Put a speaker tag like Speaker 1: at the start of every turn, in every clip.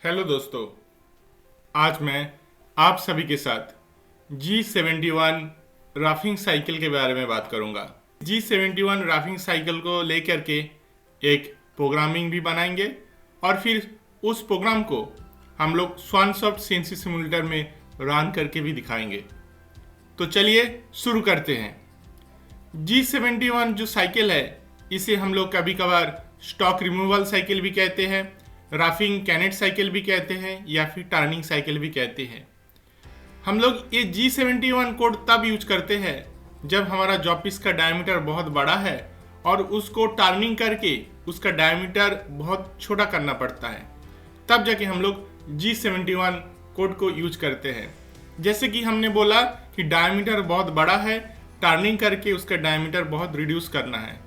Speaker 1: Hello दोस्तों, आज मैं आप सभी के साथ G71 राफिंग साइकिल के बारे में बात करूंगा। G71 राफिंग साइकिल को लेकर के एक प्रोग्रामिंग भी बनाएंगे और फिर उस प्रोग्राम को हम लोग स्वानसॉफ्ट सीएनसी सिमुलेटर में रन करके भी दिखाएंगे। तो चलिए शुरू करते हैं। G71 जो साइकिल है, इसे हम लोग कभी कभार स्टॉक रिमूवल साइकिल भी कहते हैं, राफिंग कैनेट साइकिल भी कहते हैं या फिर टर्निंग साइकिल भी कहते हैं। हम लोग ये G71 कोड तब यूज करते हैं जब हमारा जॉब पीस का डायमीटर बहुत बड़ा है और उसको टर्निंग करके उसका डायमीटर बहुत छोटा करना पड़ता है, तब जाके हम लोग G71 कोड को यूज करते हैं। जैसे कि हमने बोला कि डायमीटर बहुत बड़ा है, टर्निंग करके उसका डायमीटर बहुत रिड्यूस करना है,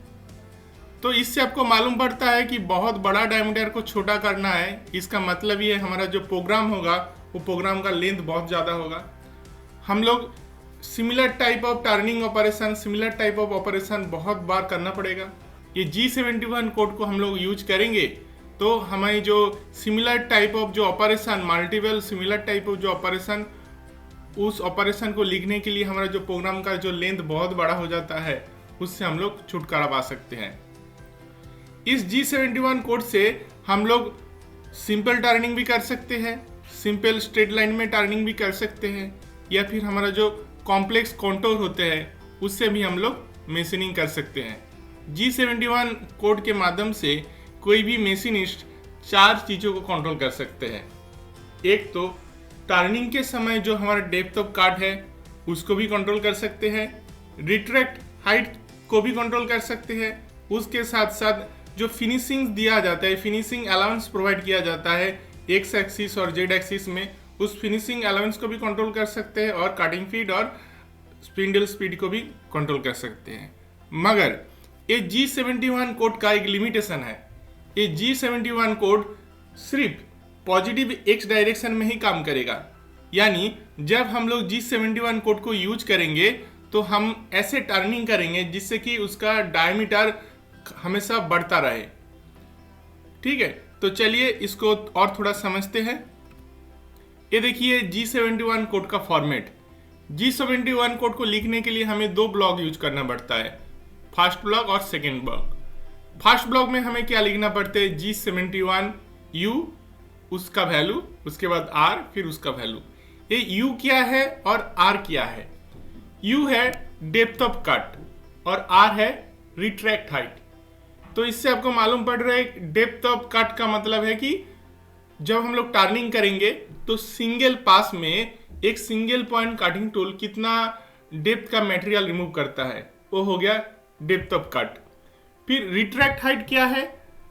Speaker 1: तो इससे आपको मालूम पड़ता है कि बहुत बड़ा डायमीटर को छोटा करना है। इसका मतलब ये हमारा जो प्रोग्राम होगा वो प्रोग्राम का लेंथ बहुत ज़्यादा होगा। हम लोग similar type of turning operation, similar type of operation बहुत बार करना पड़ेगा। ये G71 कोड को हम लोग यूज करेंगे तो हमारी जो सिमिलर टाइप ऑफ जो operation, multiple similar type of जो ऑपरेशन, उस ऑपरेशन को लिखने के लिए हमारा जो प्रोग्राम का जो लेंथ बहुत बड़ा हो जाता है, उससे हम लोग छुटकारा पा सकते हैं। इस G71 कोड से हम लोग सिंपल टर्निंग भी कर सकते हैं, सिंपल स्ट्रेट लाइन में टर्निंग भी कर सकते हैं, या फिर हमारा जो कॉम्प्लेक्स कॉन्टोर होते हैं उससे भी हम लोग मेशिनिंग कर सकते हैं। G71 कोड के माध्यम से कोई भी मेशिनिस्ट 4 चीज़ों को कंट्रोल कर सकते हैं। एक तो टर्निंग के समय जो हमारा डेप्थ ऑफ कट है उसको भी कंट्रोल कर सकते हैं, रिट्रैक्ट हाइट को भी कंट्रोल कर सकते हैं, उसके साथ साथ जो फिनिशिंग दिया जाता है, फिनिशिंग अलाउंस प्रोवाइड किया जाता है एक्स एक्सिस और जेड एक्सिस में, उस फिनिशिंग अलाउंस को भी कंट्रोल कर सकते हैं और कटिंग फीड और स्पिंडल स्पीड को भी कंट्रोल कर सकते हैं। मगर ये G71 कोड का एक लिमिटेशन है। ये G71 कोड सिर्फ पॉजिटिव एक्स डायरेक्शन में ही काम करेगा, यानी जब हम लोग G71 कोड को यूज करेंगे तो हम ऐसे टर्निंग करेंगे जिससे कि उसका डायमीटर हमेशा बढ़ता रहे। ठीक है, तो चलिए इसको और थोड़ा समझते हैं। ये देखिए G71 कोड का फॉर्मेट। G71 कोड को लिखने के लिए हमें 2 ब्लॉक यूज करना पड़ता है, फर्स्ट ब्लॉक और सेकेंड ब्लॉक। फर्स्ट ब्लॉक में हमें क्या लिखना पड़ता है, G71 U, उसका वैल्यू, उसके बाद R, फिर उसका वैल्यू। ये U क्या है और R क्या है? U है डेप्थ ऑफ कट और R है रिट्रैक्ट हाइट। तो इससे आपको मालूम पड़ रहा है डेप्थ ऑफ कट का मतलब है कि जब हम लोग टर्निंग करेंगे तो सिंगल पास में एक सिंगल पॉइंट कटिंग टूल कितना डेप्थ का मटेरियल रिमूव करता है, वो हो गया डेप्थ ऑफ कट। फिर रिट्रैक्ट हाइट क्या है?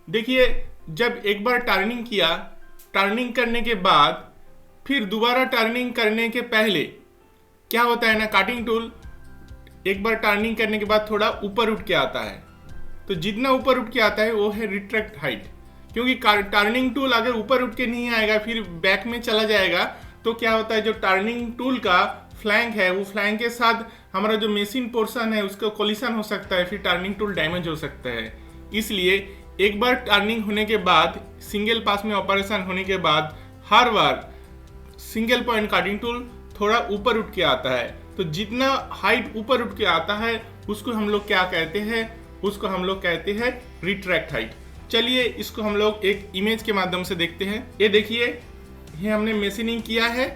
Speaker 1: देखिए, जब एक बार टर्निंग किया, टर्निंग करने के बाद फिर दोबारा टर्निंग करने के पहले क्या होता है ना, कटिंग टूल एक बार टर्निंग करने के बाद थोड़ा ऊपर उठ के आता है। तो जितना ऊपर उठ के आता है वो है रिट्रैक्ट हाइट, क्योंकि टर्निंग टूल अगर ऊपर उठ के नहीं आएगा, फिर बैक में चला जाएगा, तो क्या होता है, जो टर्निंग टूल का फ्लैंक है वो फ्लैंक के साथ हमारा जो मशीन पोर्शन है उसका कोलिशन हो सकता है, फिर टर्निंग टूल डैमेज हो सकता है। इसलिए एक बार टर्निंग होने के बाद, सिंगल पास में ऑपरेशन होने के बाद, हर बार सिंगल पॉइंट कटिंग टूल थोड़ा ऊपर उठ के आता है। तो जितना हाइट ऊपर उठ के आता है उसको हम लोग क्या कहते हैं, उसको हम लोग कहते हैं रिट्रैक्ट हाइट। चलिए इसको हम लोग एक इमेज के माध्यम से देखते हैं। ये देखिए, ये हमने मेशिनिंग किया है।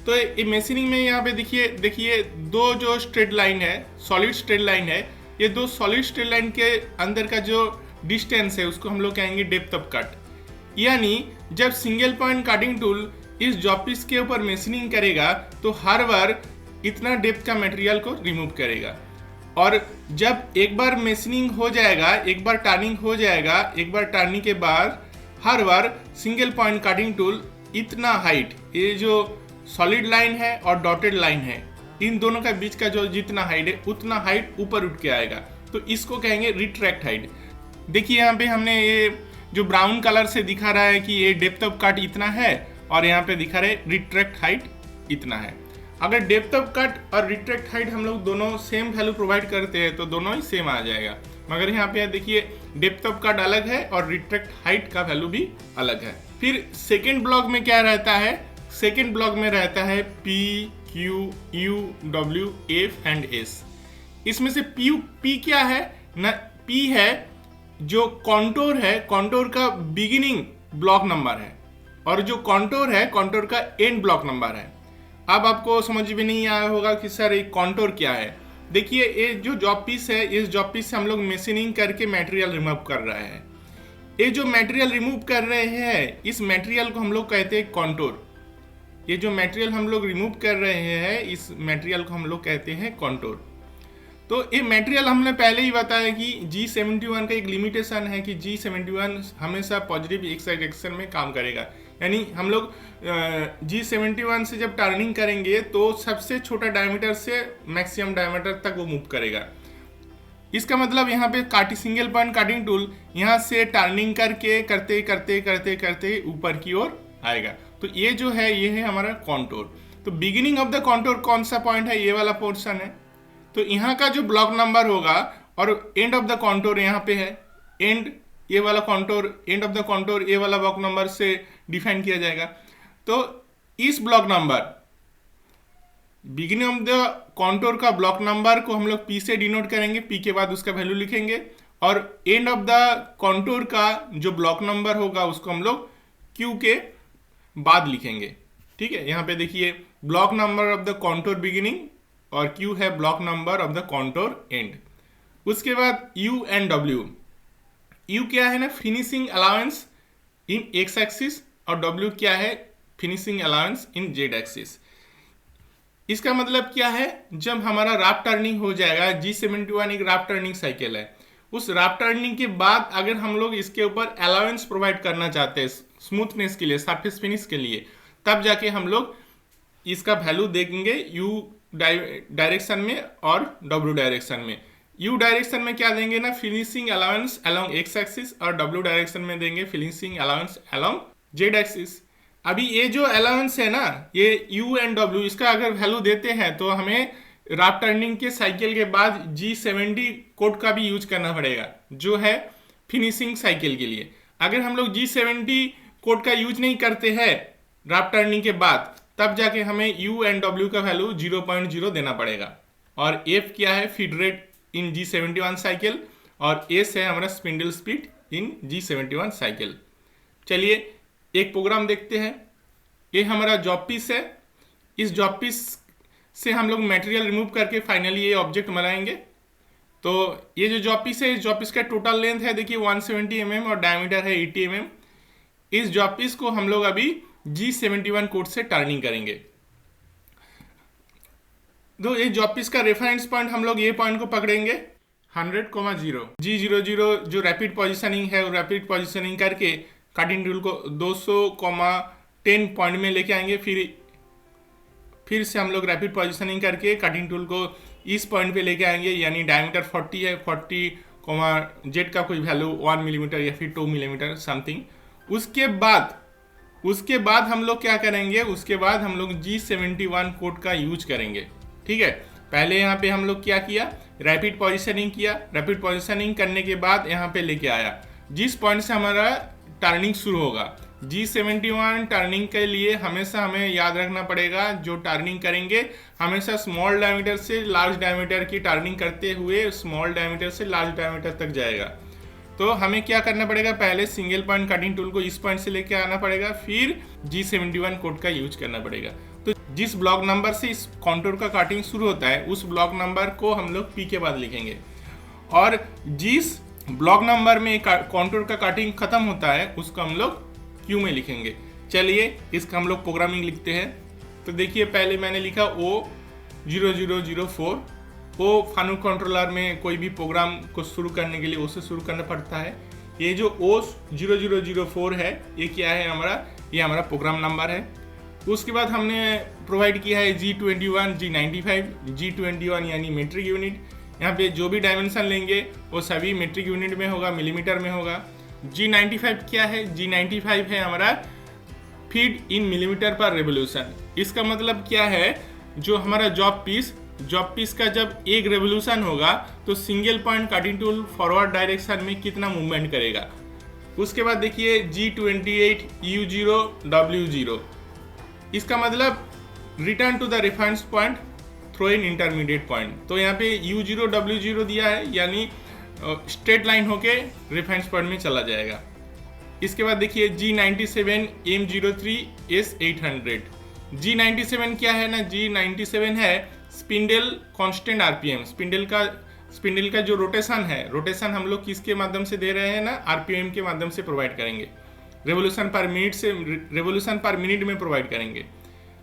Speaker 1: तो ये मेशिनिंग में यहाँ पे देखिए 2 जो स्ट्रेट लाइन है, सॉलिड स्ट्रेट लाइन है, ये 2 सॉलिड स्ट्रेट लाइन के अंदर का जो डिस्टेंस है उसको हम लोग कहेंगे डेप्थ ऑफ कट। यानी जब सिंगल पॉइंट कटिंग टूल इस जॉब पीस के ऊपर मेशिनिंग करेगा तो हर बार इतना डेप्थ का मटेरियल को रिमूव करेगा, और जब एक बार मेशिनिंग हो जाएगा, एक बार टर्निंग हो जाएगा, एक बार टर्निंग के बाद हर बार सिंगल पॉइंट कटिंग टूल इतना हाइट, ये जो सॉलिड लाइन है और डॉटेड लाइन है, इन दोनों का बीच का जो जितना हाइट है उतना हाइट ऊपर उठ के आएगा। तो इसको कहेंगे रिट्रैक्ट हाइट। देखिए यहाँ पे हमने ये जो ब्राउन कलर से दिखा रहा है कि ये डेप्थ ऑफ कट इतना है, और यहाँ पे दिखा रहा है रिट्रैक्ट हाइट इतना है। अगर डेप्थ ऑफ कट और रिट्रैक्ट हाइट हम लोग दोनों सेम वैल्यू प्रोवाइड करते हैं तो दोनों ही सेम आ जाएगा, मगर यहाँ पे देखिए डेप्थ ऑफ कट अलग है और रिट्रैक्ट हाइट का वैल्यू भी अलग है। फिर सेकेंड ब्लॉक में क्या रहता है, सेकेंड ब्लॉक में रहता है P, Q, U, W, F and S। इसमें से P क्या है ना, P है जो कॉन्टोर है, कॉन्टोर का बिगिनिंग ब्लॉक नंबर है, और जो कॉन्टोर है कॉन्टोर का एंड ब्लॉक नंबर है। अब आपको समझ में नहीं आया होगा कि सर ये कॉन्टोर क्या है। देखिए, ये जो जॉब पीस है, इस जॉब पीस से हम लोग मशीनिंग करके मटेरियल रिमूव कर रहे हैं। ये जो मटेरियल रिमूव कर रहे हैं, इस मटेरियल को हम लोग कहते हैं कॉन्टोर। ये जो मटेरियल हम लोग रिमूव कर रहे हैं, इस मटेरियल को हम लोग कहते हैं कॉन्टोर। तो ये मटेरियल हमने पहले ही बताया कि G71 का एक लिमिटेशन है कि G71 हमेशा पॉजिटिव एक्स डायरेक्शन में काम करेगा। यानी हम लोग G71 से जब टर्निंग करेंगे तो सबसे छोटा डायमीटर से मैक्सिमम डायमीटर तक वो मूव करेगा। इसका मतलब यहाँ पे सिंगल पॉइंट कटिंग टूल यहाँ से टर्निंग करके करते करते करते करते ऊपर की ओर आएगा। तो ये जो है, ये है हमारा कॉन्टोर। तो बिगिनिंग ऑफ द कॉन्टोर कौन सा पॉइंट है, ये वाला पोर्शन है। तो यहाँ का जो ब्लॉक नंबर होगा और एंड ऑफ द कॉन्टोर यहाँ पे है, एंड ये वाला contour, end of the contour ये वाला ब्लॉक नंबर से डिफाइन किया जाएगा। तो इस block number, beginning of the contour का ब्लॉक नंबर को हम लोग P से डिनोट करेंगे, P के बाद उसका वैल्यू लिखेंगे, और एंड ऑफ द कॉन्टोर का जो ब्लॉक नंबर होगा उसको हम लोग Q के बाद लिखेंगे। ठीक है, यहाँ पे देखिए block number of the contour beginning और Q है block number of the contour and. उसके बाद U एंड W। U क्या है ना, फिनिशिंग अलाउंस इन एक्स एक्सिस, और W क्या है, फिनिशिंग अलाउंस इन जेड एक्सिस। इसका मतलब क्या है, जब हमारा राफ्ट टर्निंग हो जाएगा, G71 एक राफ्ट टर्निंग साइकिल है, उस राफ्ट टर्निंग के बाद अगर हम लोग इसके ऊपर अलाउंस प्रोवाइड करना चाहते हैं स्मूथनेस के लिए, सरफेस फिनिश के लिए, तब जाके हम लोग इसका वैल्यू देखेंगे U डायरेक्शन में और W डायरेक्शन में। U डायरेक्शन में क्या देंगे ना, finishing allowance along x axis, और W डायरेक्शन में देंगे finishing allowance along Z axis. अभी ये जो अलाउंस है ना, ये U एंड W, इसका अगर वैल्यू देते हैं तो हमें राफ्ट टर्निंग के साइकिल के बाद G70 कोड का भी यूज करना पड़ेगा, जो है फिनिशिंग साइकिल के लिए। अगर हम लोग G70 कोड का यूज नहीं करते हैं राफ्ट टर्निंग के बाद, तब जाके हमें U एंड W का वैल्यू 0.0 देना पड़ेगा। और F क्या है, feed rate in G71 cycle, और S है हमारा spindle speed in G71 cycle. चलिए एक प्रोग्राम देखते हैं। ये हमारा जॉब पीस है, इस जॉब पीस से हम लोग मटेरियल रिमूव करके फाइनली ये ऑब्जेक्ट बनाएंगे। तो ये जो जॉब पीस है, इस जॉब पीस का टोटल लेंथ है देखिए 170 mm और डायमीटर है 80 mm। इस जॉब पीस को हम लोग अभी G71 कोड से टर्निंग करेंगे। तो ये जॉब पीस का रेफरेंस पॉइंट हम लोग ये पॉइंट को पकड़ेंगे 100,0। G00 जो रैपिड पोजीशनिंग है, वो रैपिड पोजीशनिंग करके कटिंग टूल को 200,10 पॉइंट में लेके आएंगे। फिर से हम लोग रैपिड पोजीशनिंग करके कटिंग टूल को इस पॉइंट पे लेके आएंगे, यानी डायमीटर 40 है, 40, जेड का कोई वैल्यू 1 मिलीमीटर या फिर 2 मिलीमीटर समथिंग। उसके बाद हम लोग क्या करेंगे, उसके बाद हम लोग G71 कोड का यूज करेंगे। ठीक है, पहले यहाँ पे हम लोग क्या किया, रैपिड पोजीशनिंग किया। रैपिड पोजीशनिंग करने के बाद यहाँ पे लेके आया, जिस पॉइंट से हमारा टर्निंग शुरू होगा। G71 टर्निंग के लिए हमेशा हमें याद रखना पड़ेगा, जो टर्निंग करेंगे हमेशा स्मॉल डायमीटर से लार्ज डायमीटर की टर्निंग करते हुए स्मॉल डायमीटर से लार्ज डायमीटर तक जाएगा। तो हमें क्या करना पड़ेगा, पहले सिंगल पॉइंट कटिंग टूल को इस पॉइंट से लेके आना पड़ेगा, फिर G71 कोड का यूज करना पड़ेगा। तो जिस ब्लॉक नंबर से इस कॉन्टूर का कटिंग शुरू होता है, उस ब्लॉक नंबर को हम लोग P के बाद लिखेंगे, और जिस ब्लॉक नंबर में कॉन्टूर का कटिंग खत्म होता है उसको हम लोग Q में लिखेंगे। चलिए इसका हम लोग प्रोग्रामिंग लिखते हैं। तो देखिए पहले मैंने लिखा O0004। वो फानुक कंट्रोलर में कोई भी प्रोग्राम को शुरू करने के लिए O से शुरू करना पड़ता है। ये जो O0004 है, ये क्या है हमारा, ये हमारा प्रोग्राम नंबर है। उसके बाद हमने प्रोवाइड किया है G21, G95, G21 यानी मीट्रिक यूनिट। यहाँ पे जो भी डायमेंशन लेंगे वो सभी मीट्रिक यूनिट में होगा, मिलीमीटर में होगा। G95 क्या है, G95 है हमारा फीट इन मिलीमीटर पर रेवोल्यूशन। इसका मतलब क्या है, जो हमारा जॉब पीस का जब एक रेवोल्यूशन होगा तो single point cutting tool forward direction में कितना मूवमेंट करेगा। उसके बाद देखिए G28U0W0, इसका मतलब return to the reference point through an intermediate point. तो यहाँ पे U0W0 दिया है, यानी स्ट्रेट लाइन होके रेफरेंस पॉइंट में चला जाएगा। इसके बाद देखिए G97M03S800। G97 क्या है ना, G97 है स्पिंडल कांस्टेंट आरपीएम। स्पिंडल का जो रोटेशन है, रोटेशन हम लोग किसके माध्यम से दे रहे हैं ना, आरपीएम के माध्यम से प्रोवाइड करेंगे। रेवोल्यूशन पर मिनट में प्रोवाइड करेंगे।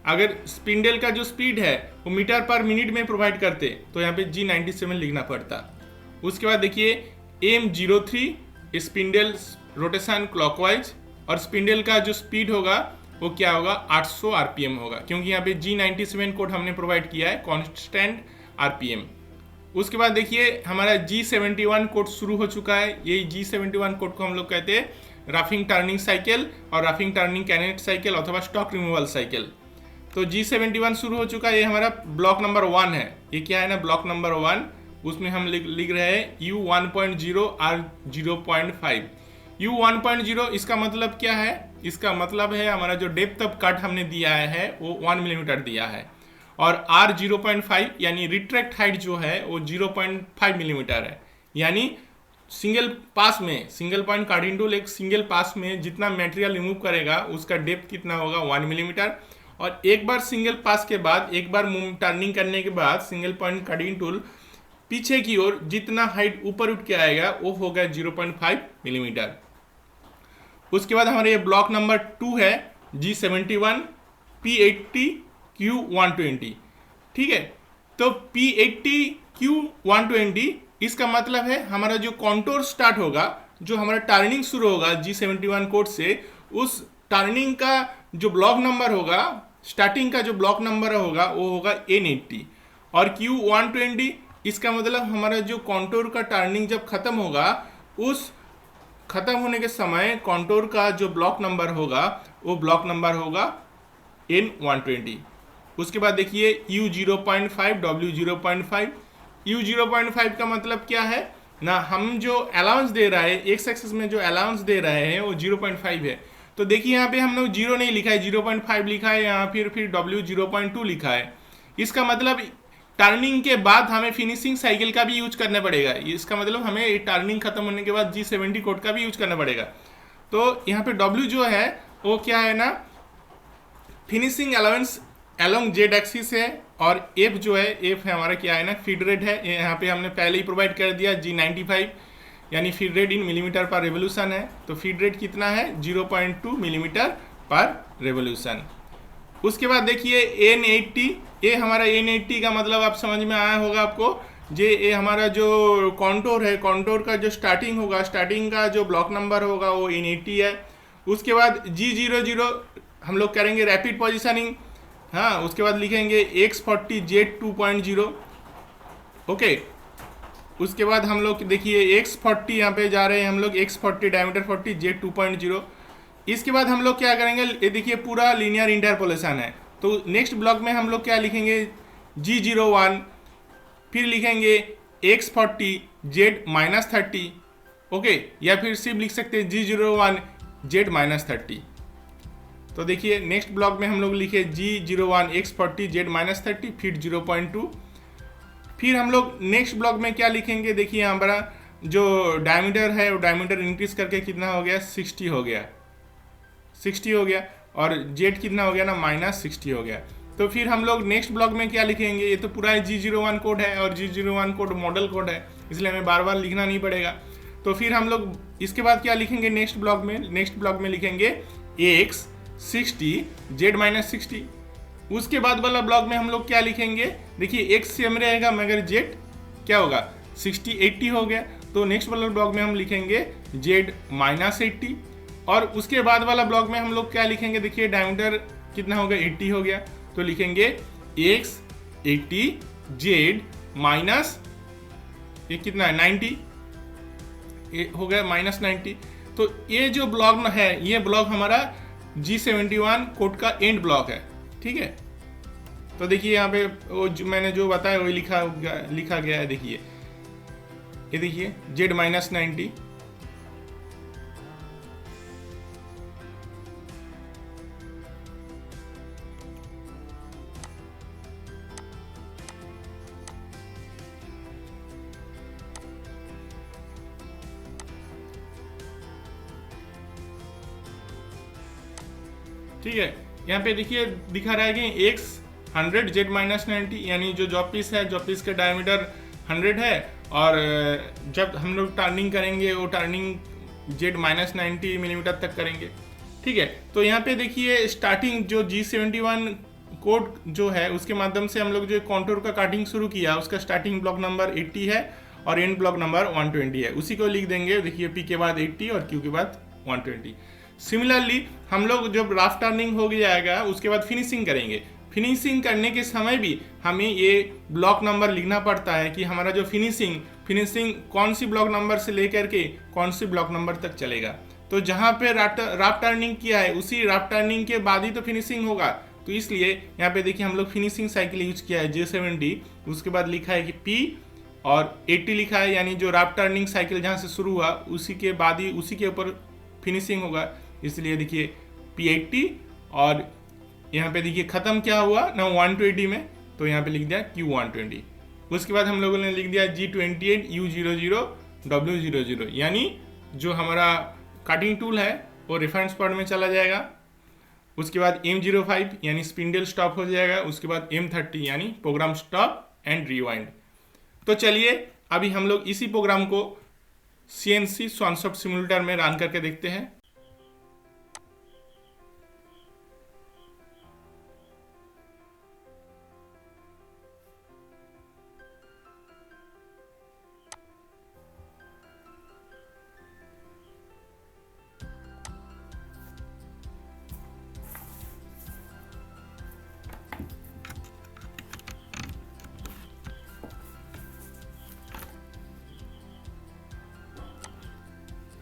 Speaker 1: अगर स्पिंडल का जो स्पीड है वो मीटर पर मिनट में प्रोवाइड करते तो यहाँ पे G97 लिखना पड़ता। उसके बाद देखिए M03 स्पिंडल रोटेशन क्लॉकवाइज, और स्पिंडल का जो स्पीड होगा वो क्या होगा, 800 आरपीएम होगा, क्योंकि यहाँ पे G97 कोड हमने प्रोवाइड किया है कांस्टेंट आरपीएम। उसके बाद देखिए हमारा G71 कोड शुरू हो चुका है। ये G71 कोड को हम लोग कहते हैं रफिंग टर्निंग साइकिल और रफिंग टर्निंग कैनेट साइकिल अथवा स्टॉक रिमूवल साइकिल। तो G71 शुरू हो चुका है। ये हमारा ब्लॉक नंबर 1 है। ये क्या है ना, ब्लॉक नंबर 1, उसमें हम लिख रहे हैं U1.0 R0.5। U1.0 इसका मतलब क्या है, इसका मतलब है हमारा जो डेप्थ ऑफ कट हमने दिया है वो 1 मिलीमीटर दिया है, और R0.5 यानी रिट्रैक्ट हाइट जो है वो 0.5 मिलीमीटर है। यानी सिंगल पास में, सिंगल पॉइंट कार्डिंग टूल एक सिंगल पास में जितना मटेरियल रिमूव करेगा उसका डेप्थ कितना होगा, 1 मिलीमीटर। और एक बार सिंगल पास के बाद, एक बार टर्निंग करने के बाद सिंगल पॉइंट कटिंग टूल पीछे की ओर जितना हाइट ऊपर उठ के आएगा वो होगा 0.5 मिलीमीटर। उसके बाद हमारे ये ब्लॉक नंबर 2 है G71 P80 Q120। ठीक है, तो P80 Q120 इसका मतलब है हमारा जो कॉन्टोर स्टार्ट होगा, जो हमारा टर्निंग शुरू होगा G71 कोड से, उस टर्निंग का जो ब्लॉक नंबर होगा, स्टार्टिंग का जो ब्लॉक नंबर होगा वो होगा N80। और Q120 इसका मतलब हमारा जो कॉन्टोर का टर्निंग जब खत्म होगा, उस खत्म होने के समय कॉन्टोर का जो ब्लॉक नंबर होगा वो ब्लॉक नंबर होगा N120। उसके बाद देखिए U0.5 W0.5। U0.5 का मतलब क्या है ना, हम जो अलाउंस दे रहा है, एक्स एक्सिस में जो अलाउंस दे रहे हैं वो 0.5 है। तो देखिए यहाँ पे हम लोग 0 नहीं लिखा है, 0.5 लिखा है यहाँ, फिर W0.2 लिखा है। इसका मतलब टर्निंग के बाद हमें फिनिशिंग साइकिल का भी यूज करना पड़ेगा। इसका मतलब हमें टर्निंग खत्म होने के बाद G70 कोड का भी यूज करना पड़ेगा। तो यहाँ पे W जो है वो क्या है ना, finishing allowance along Z axis है, और F जो है, F है हमारा क्या है ना, फीड रेट है। यहाँ पे हमने पहले ही प्रोवाइड कर दिया G95, यानी फीड रेट इन मिलीमीटर पर रेवोल्यूशन है। तो फीड रेट कितना है, 0.2 मिलीमीटर पर रेवोल्यूशन। उसके बाद देखिए N80, ये हमारा N80 का मतलब आप समझ में आया होगा आपको। ये हमारा जो कॉन्टोर है, कॉन्टोर का जो स्टार्टिंग होगा, स्टार्टिंग का जो ब्लॉक नंबर होगा वो N80 है। उसके बाद G00 हम लोग करेंगे रैपिड पोजिशनिंग। हाँ, उसके बाद लिखेंगे X40 Z2.0। ओके, उसके बाद हम लोग देखिए X40 यहाँ पे जा रहे हैं हम लोग, X40 डायमीटर 40 Z2.0। इसके बाद हम लोग क्या करेंगे, ये देखिए पूरा लीनियर इंटरपोलेशन है। तो नेक्स्ट ब्लॉक में हम लोग क्या लिखेंगे, G01, फिर लिखेंगे X40 Z-30। ओके, या फिर सिर्फ लिख सकते हैं G01 Z-30। तो देखिए नेक्स्ट ब्लॉक में हम लोग लिखे G01 X40 Z-30, फिर 0.2। फिर हम लोग नेक्स्ट ब्लॉक में क्या लिखेंगे, देखिए यहाँ पर जो डायमीटर है वो डायमीटर इंक्रीज करके कितना हो गया, 60 हो गया, 60 हो गया, और जेड कितना हो गया ना, -60 हो गया। तो फिर हम लोग नेक्स्ट ब्लॉक में क्या लिखेंगे, ये तो पूरा G01 कोड है, और G01 कोड मॉडल कोड है, इसलिए हमें बार बार लिखना नहीं पड़ेगा। तो फिर हम लोग इसके बाद क्या लिखेंगे नेक्स्ट ब्लॉक में, नेक्स्ट ब्लॉक में लिखेंगे X60 Z-60। उसके बाद वाला ब्लॉक में हम लोग क्या लिखेंगे, देखिए X सेम रहेगा मगर Z क्या होगा, 60-80 हो गया। तो नेक्स्ट वाला ब्लॉक में हम लिखेंगे Z-80, और उसके बाद वाला ब्लॉक में हम लोग क्या लिखेंगे, देखिए डायमीटर कितना हो गया, 80 हो गया। तो लिखेंगे X80 Z माइनस ये कितना है, 90 हो गया, -90। तो ये जो ब्लॉक है, ये ब्लॉक हमारा G71 कोड का एंड ब्लॉक है। ठीक है, तो देखिए यहाँ पे वो मैंने जो बताया वही लिखा गया है। देखिए ये देखिए Z-90, ठीक है, यहाँ पे देखिए दिखा रहा है कि x 100 z माइनस 90, यानी जो जॉब पीस है, जॉब पीस का डायमीटर 100 है, और जब हम लोग टर्निंग करेंगे वो टर्निंग z माइनस 90 मिलीमीटर तक करेंगे। ठीक है, तो यहाँ पे देखिए स्टार्टिंग जो G71 कोड जो है उसके माध्यम से हम लोग जो कॉन्टूर का काटिंग शुरू किया, उसका स्टार्टिंग ब्लॉक नंबर 80 है और एंड ब्लॉक नंबर 120 है, उसी को लिख देंगे। देखिए P के बाद 80 और Q के बाद 120। सिमिलरली हम लोग जब राफ टर्निंग हो जाएगा उसके बाद फिनिशिंग करेंगे। फिनिशिंग करने के समय भी हमें ये ब्लॉक नंबर लिखना पड़ता है कि हमारा जो फिनिशिंग कौन सी ब्लॉक नंबर से लेकर के कौन सी ब्लॉक नंबर तक चलेगा। तो जहाँ पे राफ टर्निंग किया है उसी राफ टर्निंग के बाद ही तो फिनिशिंग होगा, तो इसलिए यहाँ पे देखिए हम लोग फिनिशिंग साइकिल यूज किया है J70, उसके बाद लिखा है कि P और 80 लिखा है, यानी जो राफ टर्निंग साइकिल जहाँ से शुरू हुआ उसी के बाद ही उसी के ऊपर फिनिशिंग होगा, इसलिए देखिए P80। और यहाँ पे देखिए ख़त्म क्या हुआ ना 120 में, तो यहाँ पे लिख दिया Q120। उसके बाद हम लोगों ने लिख दिया G28 U00 W00, यानी जो हमारा कटिंग टूल है वो रेफरेंस पॉइंट में चला जाएगा। उसके बाद M05 यानी स्पिंडल स्टॉप हो जाएगा। उसके बाद M30 यानी प्रोग्राम स्टॉप एंड रिवाइंड। तो चलिए अभी हम लोग इसी प्रोग्राम को CNC स्वानसॉफ्ट सिमुलेटर में रन करके देखते हैं।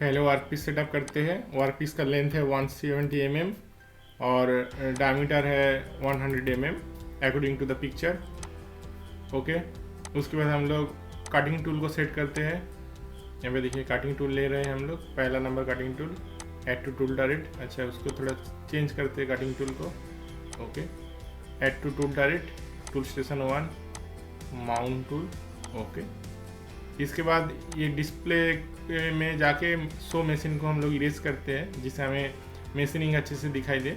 Speaker 1: पहले वर्कपीस सेटअप करते हैं। वर्कपीस का लेंथ है 170 mm और डायमीटर है 100 mm according to the picture. Okay, उसके बाद हम लोग कटिंग टूल को सेट करते हैं। यहाँ पे देखिए कटिंग टूल ले रहे हैं हम लोग। पहला number cutting tool, add to tool direct. अच्छा, उसको थोड़ा चेंज करते हैं कटिंग टूल को। Okay, add to tool direct, tool station 1, mount tool. Okay, इसके बाद ये डिस्प्ले में जाके शो मशीन को हम लोग इरेज करते हैं जिससे हमें मशीनिंग अच्छे से दिखाई दे।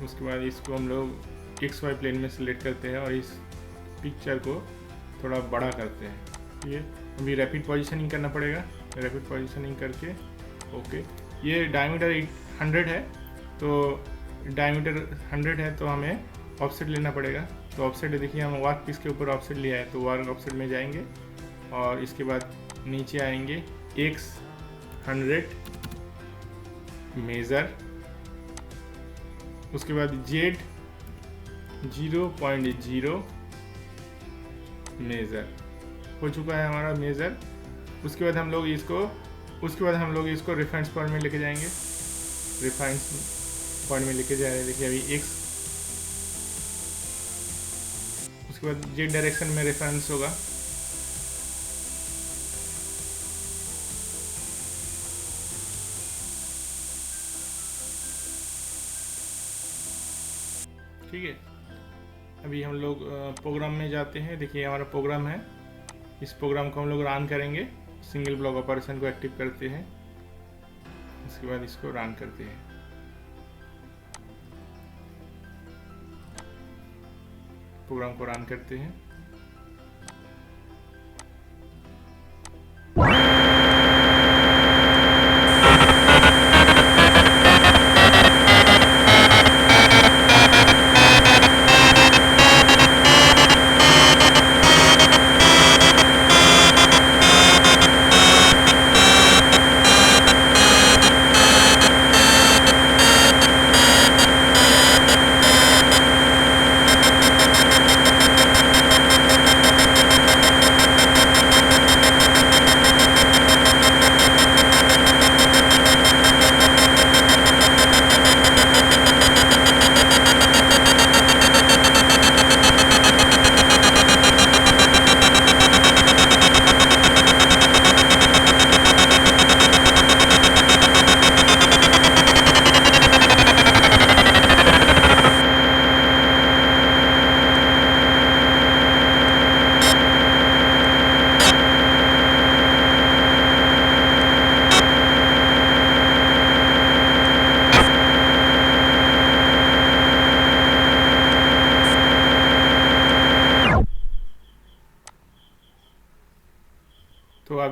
Speaker 1: उसके बाद इसको हम लोग XY प्लेन में सिलेक्ट करते हैं और इस पिक्चर को थोड़ा बड़ा करते हैं। ठीक है, अभी रैपिड पोजीशनिंग करना पड़ेगा। रैपिड पोजीशनिंग करके ओके, ये डायमीटर 100 है, तो डायमीटर 100 है तो हमें ऑफसेट लेना पड़ेगा। तो ऑफसेट देखिए हम वर्क पीस के ऊपर ऑफसेट लिया है, तो वर्क ऑफसेट में जाएंगे और इसके बाद नीचे आएंगे X 100 मेज़र। उसके बाद Z 0.0 मेज़र हो चुका है हमारा मेज़र। उसके बाद हम लोग इसको रेफरेंस पॉइंट में लेके जाएंगे। रेफरेंस पॉइंट में लेके जा रहे हैं। देखिए अभी X, उसके बाद Z डायरेक्शन में रेफरेंस होगा। ठीक है, अभी हम लोग प्रोग्राम में जाते हैं। देखिए हमारा प्रोग्राम है, इस प्रोग्राम को हम लोग रन करेंगे। सिंगल ब्लॉक ऑपरेशन को एक्टिव करते हैं, इसके बाद इसको रन करते हैं। प्रोग्राम को रन करते हैं।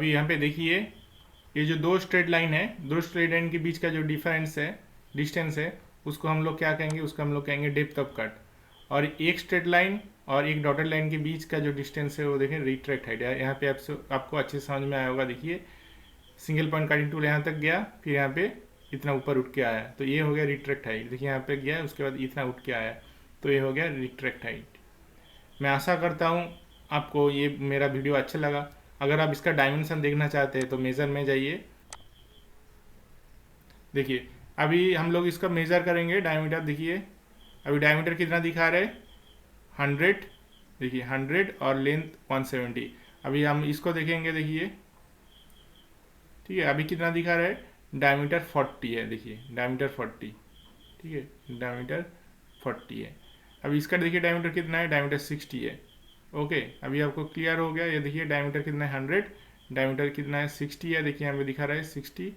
Speaker 1: अभी यहाँ पे देखिए, ये जो दो स्ट्रेट लाइन है, दो स्ट्रेट लाइन के बीच का जो डिफरेंस है, डिस्टेंस है, उसको हम लोग क्या कहेंगे, उसको हम लोग कहेंगे डेप्थ ऑफ कट। और एक स्ट्रेट लाइन और एक डॉटेड लाइन के बीच का जो डिस्टेंस है वो देखें रिट्रैक्ट हाइट है। यहाँ पे आपको अच्छे से समझ में आया होगा। देखिए सिंगल पॉइंट कटिंग टूल यहाँ तक गया, फिर यहाँ पे इतना ऊपर उठ के आया, तो ये हो गया रिट्रैक्ट हाइट। देखिए यहाँ पे गया, उसके बाद इतना उठ के आया, तो ये हो गया रिट्रैक्ट हाइट। मैं आशा करता हूँ आपको ये मेरा वीडियो अच्छा लगा। अगर आप इसका डायमेंशन देखना चाहते हैं तो मेज़र में जाइए। देखिए अभी हम लोग इसका मेज़र करेंगे डायमीटर। देखिए अभी डायमीटर कितना दिखा रहे, 100। देखिए 100 और लेंथ 170। अभी हम इसको देखेंगे। देखिए ठीक है, अभी कितना दिखा रहा है, डायमीटर 40 है। देखिए डायमीटर 40, ठीक है, डायमीटर 40 है। अभी इसका देखिए डायमीटर कितना है, डायमीटर 60 है। ओके, अभी आपको क्लियर हो गया। ये देखिए डायमीटर कितना है, 100, डायमीटर कितना है, 60 है। देखिए यहाँ पे दिखा रहा है 60,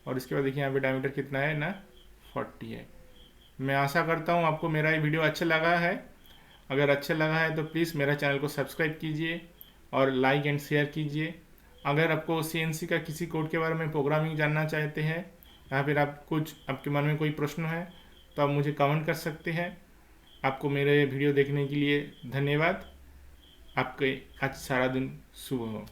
Speaker 1: और इसके बाद देखिए यहाँ पे डायमीटर कितना है ना, 40 है। मैं आशा करता हूँ आपको मेरा ये वीडियो अच्छा लगा है। अगर अच्छा लगा है तो प्लीज़ मेरा चैनल को सब्सक्राइब कीजिए और लाइक एंड शेयर कीजिए। अगर आपको CNC का किसी कोड के बारे में प्रोग्रामिंग जानना चाहते हैं या फिर आप कुछ आपके मन में कोई प्रश्न है तो आप मुझे कमेंट कर सकते हैं। आपको मेरे वीडियो देखने के लिए धन्यवाद। आपके आज सारा दिन शुभ हो।